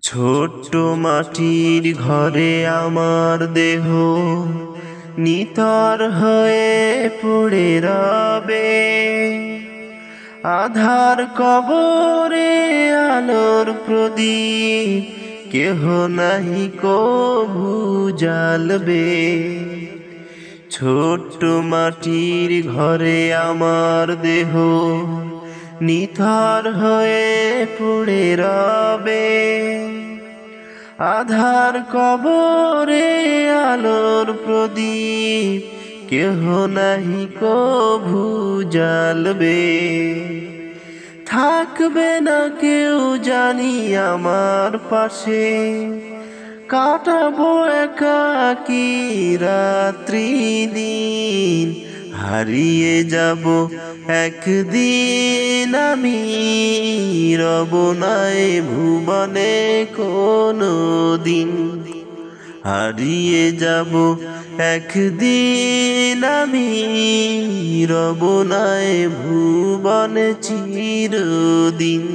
ছোট্ট মাটির ঘরে আমার দেহ নিথর হয়ে পড়ে রবে। আধার কবরে আলোর প্রদীপ কেহ নাহি কভু জ্বালবে। ছোট্ট মাটির ঘরে আমার দেহ নিথর হয়ে পড়ে রবে। আধার কবরে আলোর প্রদীপ কেহ নাহি কভু জ্বালবে। থাকবে না কেউ জানি আমার পাশে, কাটাবো একাকী রাত্রি দিন। হারিয়ে যাব একদিন আমি, রব নাই ভুবনে কোনো দিন। হারিয়ে যাব একদিন আমি, রব নাই ভুবনে চিরদিন।